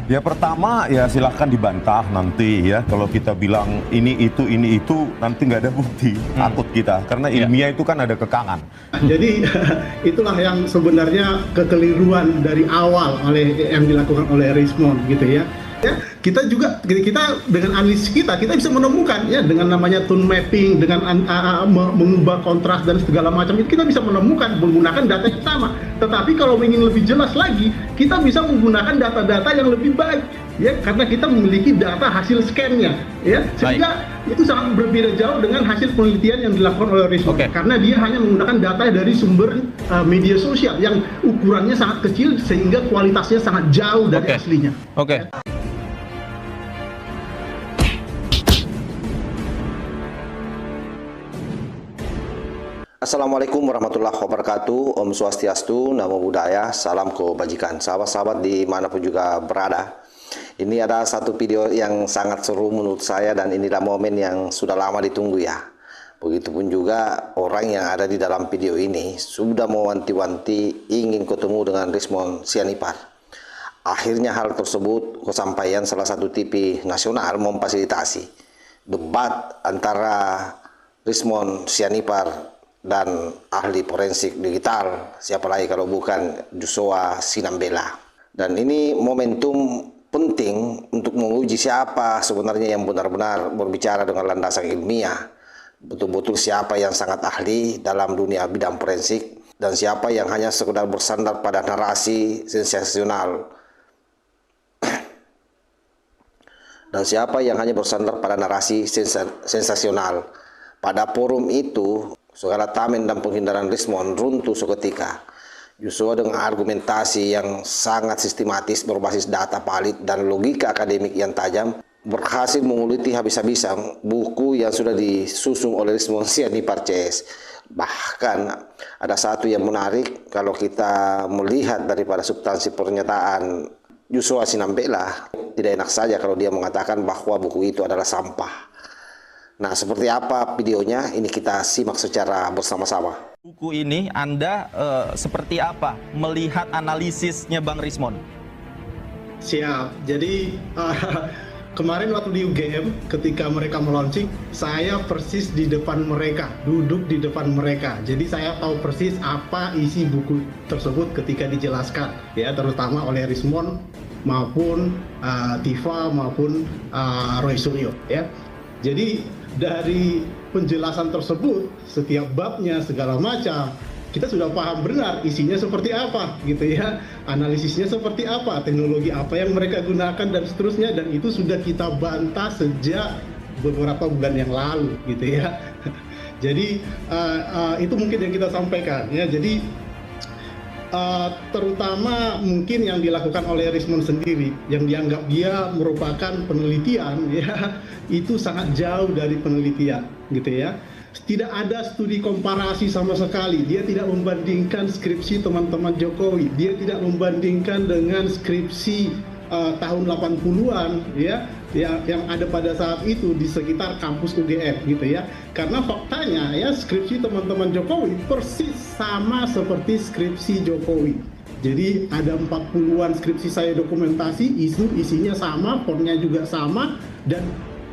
Ya pertama ya silahkan dibantah nanti ya, kalau kita bilang ini itu nanti nggak ada bukti, takut kita karena ilmiah itu kan ada kekangan. Jadi itulah yang sebenarnya kekeliruan dari awal yang dilakukan oleh Rismond gitu ya. Ya, kita dengan analisis kita bisa menemukan ya, dengan namanya tone mapping, dengan mengubah kontras dan segala macam itu kita bisa menemukan menggunakan data yang sama. Tetapi kalau ingin lebih jelas lagi, kita bisa menggunakan data-data yang lebih baik ya, karena kita memiliki data hasil scan-nya ya, sehingga itu sangat berbeda jauh dengan hasil penelitian yang dilakukan oleh Rismond. Karena dia hanya menggunakan data dari sumber media sosial yang ukurannya sangat kecil sehingga kualitasnya sangat jauh dari aslinya. Assalamualaikum warahmatullahi wabarakatuh. Om Swastiastu, Namo Buddhaya, salam kebajikan. Sahabat-sahabat dimanapun juga berada, ini ada satu video yang sangat seru menurut saya, dan inilah momen yang sudah lama ditunggu ya. Begitupun juga orang yang ada di dalam video ini sudah mewanti-wanti ingin ketemu dengan Rismond Sianipar. Akhirnya hal tersebut kesampaian salah satu TV nasional memfasilitasi debat antara Rismond Sianipar dan ahli forensik digital, siapa lagi kalau bukan Joshua Sinambela. Dan ini momentum penting untuk menguji siapa sebenarnya yang benar-benar berbicara dengan landasan ilmiah, betul-betul siapa yang sangat ahli dalam dunia bidang forensik, dan siapa yang hanya sekedar bersandar pada narasi sensasional, sensasional. Pada forum itu segala tamen dan penghindaran Rismond runtuh seketika. Joshua dengan argumentasi yang sangat sistematis berbasis data valid dan logika akademik yang tajam berhasil menguliti habis-habisan buku yang sudah disusun oleh Rismond Sianipar CS. Bahkan ada satu yang menarik kalau kita melihat daripada substansi pernyataan Joshua Sinambela. Tidak enak saja kalau dia mengatakan bahwa buku itu adalah sampah. Nah, seperti apa videonya? Ini kita simak secara bersama-sama. Buku ini Anda seperti apa melihat analisisnya Bang Rismond? Siap. Jadi kemarin waktu di UGM ketika mereka meluncing, saya persis di depan mereka, duduk di depan mereka. Jadi saya tahu persis apa isi buku tersebut ketika dijelaskan ya, terutama oleh Rismond maupun Tifa maupun Roy Suryo ya. Jadi dari penjelasan tersebut, setiap babnya segala macam, kita sudah paham benar isinya seperti apa gitu ya, analisisnya seperti apa, teknologi apa yang mereka gunakan dan seterusnya, dan itu sudah kita bantah sejak beberapa bulan yang lalu gitu ya. Jadi itu mungkin yang kita sampaikan ya. Jadi terutama mungkin yang dilakukan oleh Rismond sendiri, yang dianggap dia merupakan penelitian ya, itu sangat jauh dari penelitian gitu ya. Tidak ada studi komparasi sama sekali. Dia tidak membandingkan skripsi teman-teman Jokowi, dia tidak membandingkan dengan skripsi tahun 80-an ya, yang ada pada saat itu di sekitar kampus UGM gitu ya. Karena faktanya ya, skripsi teman-teman Jokowi persis sama seperti skripsi Jokowi. Jadi ada 40-an skripsi saya dokumentasi, isinya sama, fontnya juga sama, dan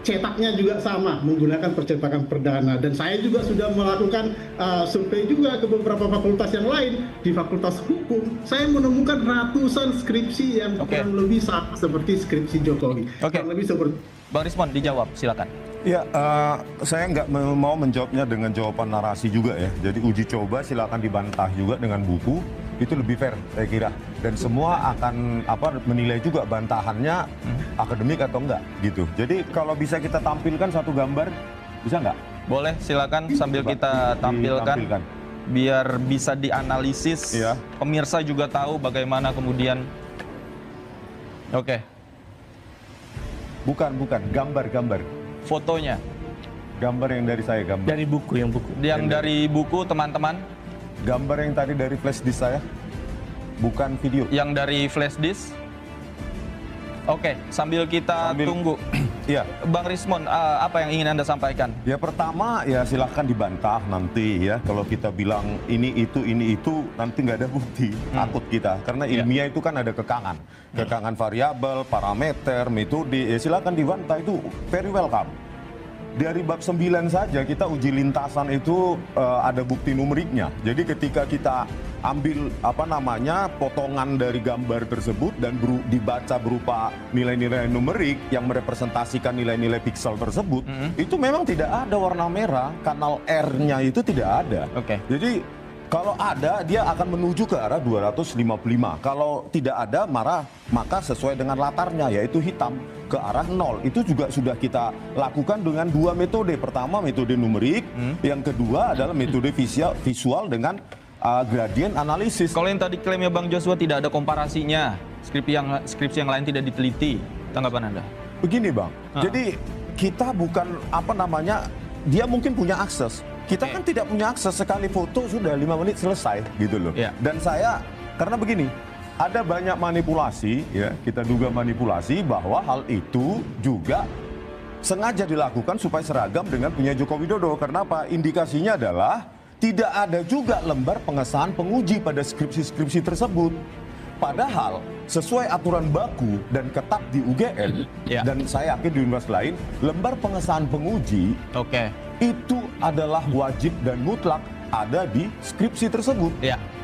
cetaknya juga sama, menggunakan percetakan perdana. Dan saya juga sudah melakukan survei juga ke beberapa fakultas yang lain. Di Fakultas Hukum saya menemukan ratusan skripsi yang kurang lebih sama seperti skripsi Jokowi. Kurang lebih seperti. Bang Rismond, dijawab silakan. Ya, saya nggak mau menjawabnya dengan jawaban narasi juga ya. Jadi uji coba silakan dibantah juga dengan buku, itu lebih fair saya kira. Dan semua akan menilai juga bantahannya akademik atau enggak gitu. Jadi kalau bisa kita tampilkan satu gambar, bisa nggak? Boleh, silakan sambil kita tampilkan biar bisa dianalisis. Ya. Pemirsa juga tahu bagaimana kemudian. Bukan, gambar. Fotonya. Gambar yang dari saya, gambar. Dari buku, Yang dari buku, teman-teman. Gambar yang tadi dari flash disk saya, bukan video. Yang dari flash disk. Oke, sambil kita tunggu. Iya. Bang Rismon, apa yang ingin Anda sampaikan? Ya pertama ya silahkan dibantah nanti ya kalau kita bilang ini itu nanti nggak ada bukti, takut kita karena ilmiah itu kan ada kekangan variabel, parameter, metode, ya silahkan dibantah, itu very welcome. Dari bab 9 saja kita uji lintasan itu ada bukti numeriknya. Jadi ketika kita ambil potongan dari gambar tersebut dan dibaca berupa nilai-nilai numerik yang merepresentasikan nilai-nilai piksel tersebut, itu memang tidak ada warna merah, kanal R-nya itu tidak ada. Oke. Jadi kalau ada dia akan menuju ke arah 255. Kalau tidak ada maka sesuai dengan latarnya yaitu hitam ke arah 0. Itu juga sudah kita lakukan dengan 2 metode. Pertama metode numerik, yang kedua adalah metode visual dengan gradient analisis. Kalau yang tadi klaimnya Bang Joshua tidak ada komparasinya, skripsi yang lain tidak diteliti, tanggapan Anda? Begini Bang, jadi kita bukan dia mungkin punya akses. Kita kan tidak punya akses, sekali foto sudah 5 menit selesai gitu loh. Dan saya, karena begini, ada banyak manipulasi, ya kita duga manipulasi bahwa hal itu juga sengaja dilakukan supaya seragam dengan punya Joko Widodo. Karena apa? Indikasinya adalah tidak ada juga lembar pengesahan penguji pada skripsi-skripsi tersebut. Padahal sesuai aturan baku dan ketat di UGM, dan saya yakin di universitas lain, lembar pengesahan penguji itu adalah wajib dan mutlak ada di skripsi tersebut.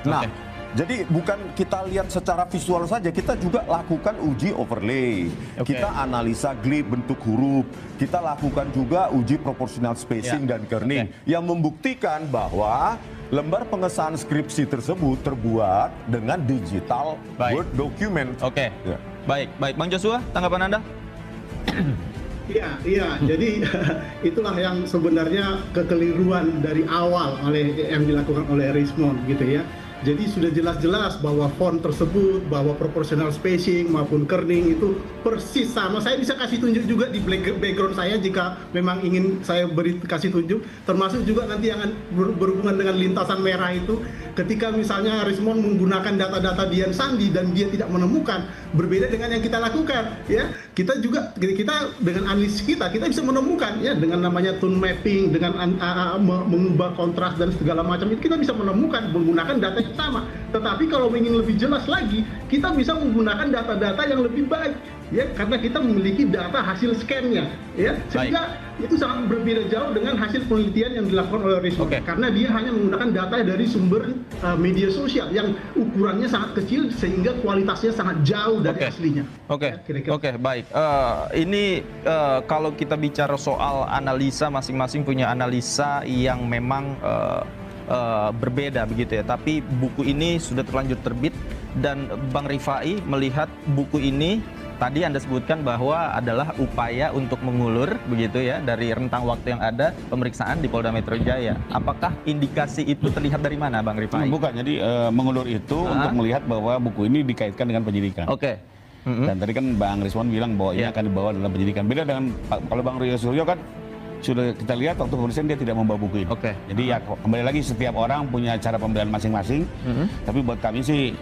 Nah, jadi bukan kita lihat secara visual saja, kita juga lakukan uji overlay, kita analisa glib bentuk huruf, kita lakukan juga uji proportional spacing dan kerning yang membuktikan bahwa lembar pengesahan skripsi tersebut terbuat dengan digital Word document. Baik. Bang Joshua, tanggapan Anda? Iya. Jadi itulah yang sebenarnya kekeliruan dari awal yang dilakukan oleh Rismon gitu ya. Jadi sudah jelas-jelas bahwa font tersebut, bahwa proportional spacing maupun kerning itu persis sama. Saya bisa kasih tunjuk juga di background saya jika memang ingin saya kasih tunjuk. Termasuk juga nanti yang berhubungan dengan lintasan merah itu. Ketika misalnya Rismon menggunakan data-data Dian Sandi dan dia tidak menemukan, berbeda dengan yang kita lakukan. Ya, kita dengan analisis kita bisa menemukan ya dengan namanya tone mapping, dengan mengubah kontras dan segala macam itu kita bisa menemukan menggunakan data sama. Tetapi kalau ingin lebih jelas lagi, kita bisa menggunakan data-data yang lebih baik ya, karena kita memiliki data hasil scan-nya ya, sehingga itu sangat berbeda jauh dengan hasil penelitian yang dilakukan oleh Rismon karena dia hanya menggunakan data dari sumber media sosial yang ukurannya sangat kecil sehingga kualitasnya sangat jauh dari aslinya. Baik. Ini kalau kita bicara soal analisa, masing-masing punya analisa yang memang berbeda begitu ya. Tapi buku ini sudah terlanjur terbit dan Bang Rifai melihat buku ini tadi Anda sebutkan bahwa adalah upaya untuk mengulur begitu ya dari rentang waktu yang ada pemeriksaan di Polda Metro Jaya. Apakah indikasi itu terlihat dari mana Bang Rifai? Bukan, jadi mengulur itu untuk melihat bahwa buku ini dikaitkan dengan penyidikan. Dan tadi kan Bang Rismon bilang bahwa ini akan dibawa dalam penyidikan. Beda dengan kalau Bang Rio Suryo kan sudah kita lihat waktu pemeriksaan dia tidak membawa buku ini. Jadi ya kembali lagi setiap orang punya cara pembelian masing-masing. Tapi buat kami sih,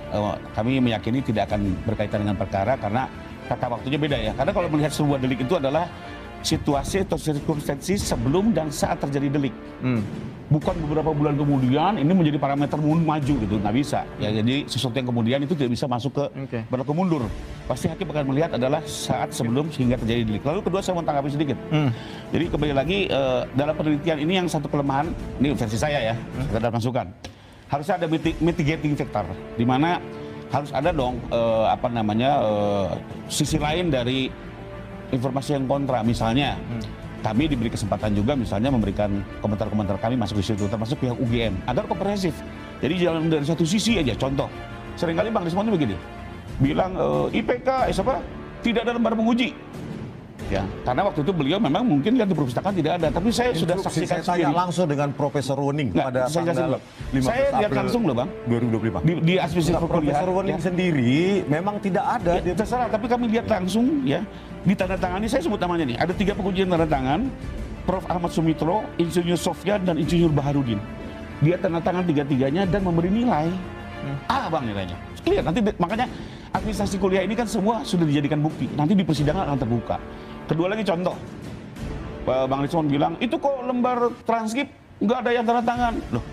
kami meyakini tidak akan berkaitan dengan perkara karena kata waktunya beda ya. Karena kalau melihat sebuah delik itu adalah situasi atau sirkumstansi sebelum dan saat terjadi delik. Bukan beberapa bulan kemudian ini menjadi parameter maju gitu, nggak bisa. Ya, jadi sesuatu yang kemudian itu tidak bisa masuk ke berlaku mundur. Pasti hakim akan melihat adalah saat sebelum sehingga terjadi delik. Lalu kedua saya mau tanggapi sedikit. Jadi kembali lagi dalam penelitian ini yang satu kelemahan, ini versi saya ya, sekedar masukan. Harusnya ada mitigating factor, di mana harus ada dong sisi lain dari informasi yang kontra. Misalnya kami diberi kesempatan juga misalnya memberikan komentar-komentar kami masuk di situ, termasuk pihak UGM agar komprehensif. Jadi jangan dari satu sisi aja. Contoh, seringkali Bang Rismon begini, bilang IPK tidak ada lembar menguji. Ya, karena waktu itu beliau memang mungkin lihat di perpustakaan tidak ada, tapi saya sudah saksikan saya langsung dengan Profesor Woning pada tanggal 15 saya lihat April langsung loh Bang 2025 di aspek Profesor Woning sendiri memang tidak ada. Terserah, tapi kami lihat langsung ya, ditandatangani, saya sebut namanya nih, ada 3 pengujian tanda tangan, Prof. Ahmad Sumitro, Insinyur Sofyan, dan Insinyur Baharudin. Dia tanda tangan 3-3-nya dan memberi nilai A Bang nilainya. clear. Nanti makanya administrasi kuliah ini kan semua sudah dijadikan bukti. Nanti di persidangan akan terbuka. Kedua lagi contoh, Bang Rismon bilang, itu kok lembar transkrip nggak ada yang tanda tangan. Loh,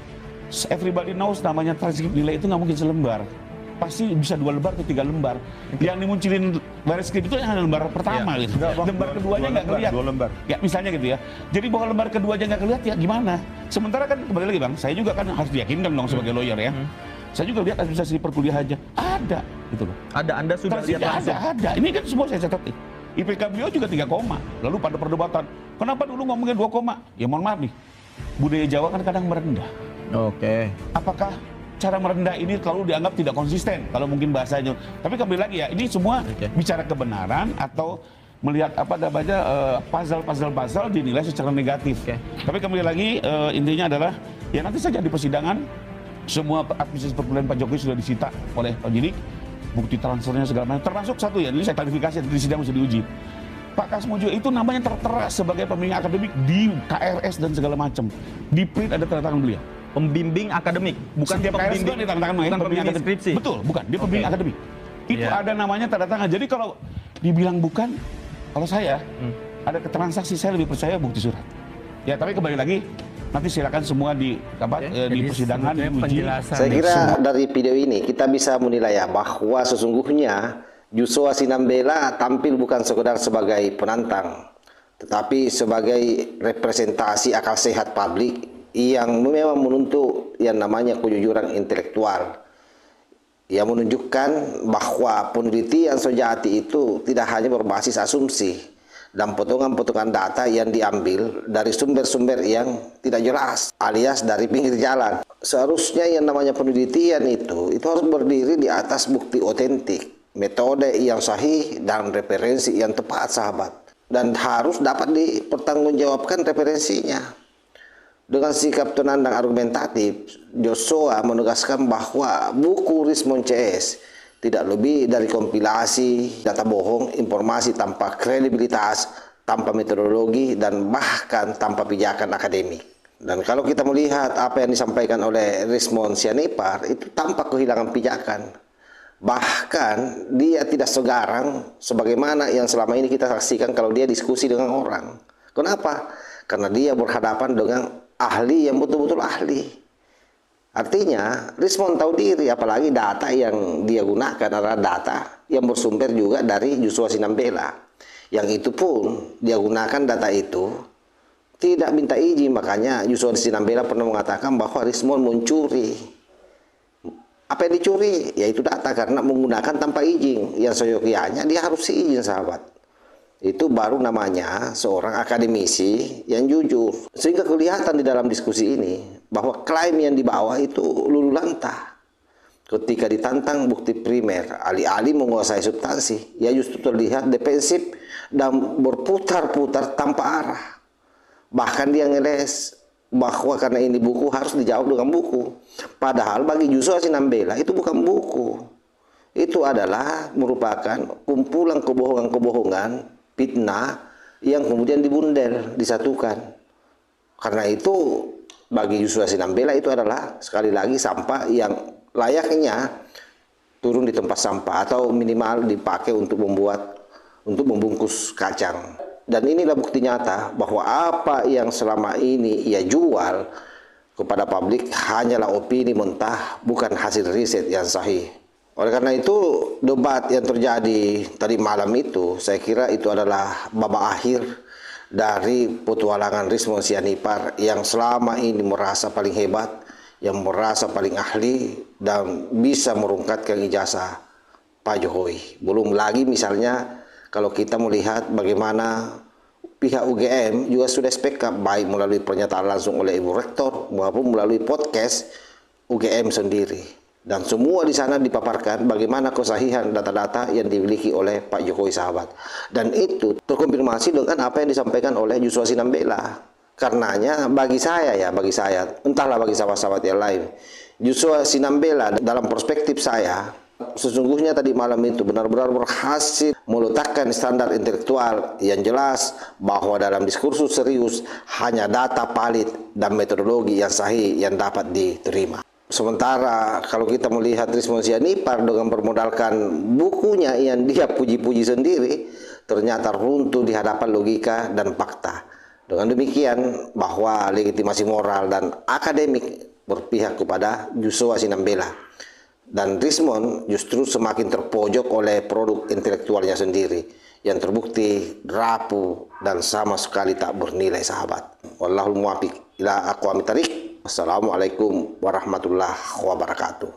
everybody knows namanya transkrip nilai itu nggak mungkin selembar. Pasti bisa 2 lembar atau 3 lembar. Yang dimunculin baris skrip itu hanya lembar pertama gitu. Lembar keduanya nggak kelihatan. 2 lembar. Ya misalnya gitu ya. Jadi bahwa lembar kedua aja nggak kelihatan ya gimana? Sementara kan kembali lagi Bang, saya juga kan harus diyakinkan dong sebagai lawyer ya. Saya juga lihat administrasi perkuliahan aja ada gitu loh. Ada, Anda sudah lihat langsung? Ada. Ini kan semua saya catat. IPK beliau juga 3 koma. Lalu pada perdebatan, kenapa dulu ngomongin 2 koma? Ya mohon maaf nih, budaya Jawa kan kadang merendah. Oke. Apakah cara merendah ini selalu dianggap tidak konsisten kalau mungkin bahasanya? Tapi kembali lagi ya, ini semua bicara kebenaran atau melihat apa namanya puzzle dinilai secara negatif. Tapi kembali lagi intinya adalah ya nanti saja di persidangan semua administrasi perkuliahan Pak Jokowi sudah disita oleh penyidik, bukti transfernya segala macam. Termasuk satu ya, ini saya klarifikasi di sidang masih diuji. Pak Kasmojo itu namanya tertera sebagai pembimbing akademik di KRS dan segala macam. Di print ada tanda tangan beliau. Pembimbing akademik, bukan setiap KRS itu ada tanda tangan, bukan pembimbing skripsi. Betul, bukan. Dia pembimbing akademik. Itu ada namanya tanda tangan. Jadi kalau dibilang bukan, kalau saya ada transaksi, saya lebih percaya bukti surat. Ya, tapi kembali lagi nanti silakan semua di persidangan diuji. Saya kira dari video ini kita bisa menilai ya bahwa sesungguhnya Joshua Sinambela tampil bukan sekedar sebagai penantang, tetapi sebagai representasi akal sehat publik yang memang menuntut yang namanya kejujuran intelektual, yang menunjukkan bahwa penelitian sejati itu tidak hanya berbasis asumsi dan potongan-potongan data yang diambil dari sumber-sumber yang tidak jelas alias dari pinggir jalan. Seharusnya yang namanya penelitian itu harus berdiri di atas bukti otentik, metode yang sahih dan referensi yang tepat sahabat, dan harus dapat dipertanggungjawabkan referensinya. Dengan sikap tenang dan argumentatif, Joshua menegaskan bahwa buku Rismon CS tidak lebih dari kompilasi data bohong, informasi tanpa kredibilitas, tanpa metodologi, dan bahkan tanpa pijakan akademik. Dan kalau kita melihat apa yang disampaikan oleh Rismon Sianipar, itu tanpa kehilangan pijakan. Bahkan dia tidak segarang sebagaimana yang selama ini kita saksikan kalau dia diskusi dengan orang. Kenapa? Karena dia berhadapan dengan ahli yang betul-betul ahli. Artinya, Rismon tahu diri, apalagi data yang dia gunakan adalah data yang bersumber juga dari Joshua Sinambela. Yang itu pun, dia gunakan data itu, tidak minta izin. Makanya Joshua Sinambela pernah mengatakan bahwa Rismon mencuri. Apa yang dicuri? Yaitu data, karena menggunakan tanpa izin. Yang seyogianya dia harus izin, sahabat. Itu baru namanya seorang akademisi yang jujur. Sehingga kelihatan di dalam diskusi ini bahwa klaim yang dibawa itu lulu lantah. Ketika ditantang bukti primer, alih-alih menguasai substansi, ya justru terlihat defensif dan berputar-putar tanpa arah. Bahkan dia ngeles bahwa karena ini buku harus dijawab dengan buku. Padahal bagi Joshua Sinambela itu bukan buku. Itu adalah merupakan kumpulan kebohongan-kebohongan, fitnah yang kemudian dibundel, disatukan. Karena itu bagi Joshua Sinambela itu adalah sekali lagi sampah yang layaknya turun di tempat sampah atau minimal dipakai untuk membungkus kacang. Dan inilah bukti nyata bahwa apa yang selama ini ia jual kepada publik hanyalah opini mentah, bukan hasil riset yang sahih. Oleh karena itu, debat yang terjadi tadi malam itu, saya kira itu adalah babak akhir dari petualangan Rismon Sianipar yang selama ini merasa paling hebat, yang merasa paling ahli, dan bisa merungkatkan ijazah Pak Jokowi. Belum lagi misalnya kalau kita melihat bagaimana pihak UGM juga sudah speak up, baik melalui pernyataan langsung oleh Ibu Rektor maupun melalui podcast UGM sendiri. Dan semua di sana dipaparkan bagaimana kesahihan data-data yang dimiliki oleh Pak Jokowi, sahabat. Dan itu terkonfirmasi dengan apa yang disampaikan oleh Joshua Sinambela. Karenanya bagi saya, entahlah bagi sahabat-sahabat yang lain, Joshua Sinambela dalam perspektif saya, sesungguhnya tadi malam itu benar-benar berhasil meletakkan standar intelektual yang jelas bahwa dalam diskursus serius hanya data valid dan metodologi yang sahih yang dapat diterima. Sementara kalau kita melihat Rismon Sianipar dengan bermodalkan bukunya yang dia puji-puji sendiri, ternyata runtuh di hadapan logika dan fakta. Dengan demikian bahwa legitimasi moral dan akademik berpihak kepada Joshua Sinambela. Dan Rismon justru semakin terpojok oleh produk intelektualnya sendiri yang terbukti rapuh dan sama sekali tak bernilai, sahabat. Wallahul muwaffiq ila aqwamit thariq. Wassalamualaikum warahmatullahi wabarakatuh.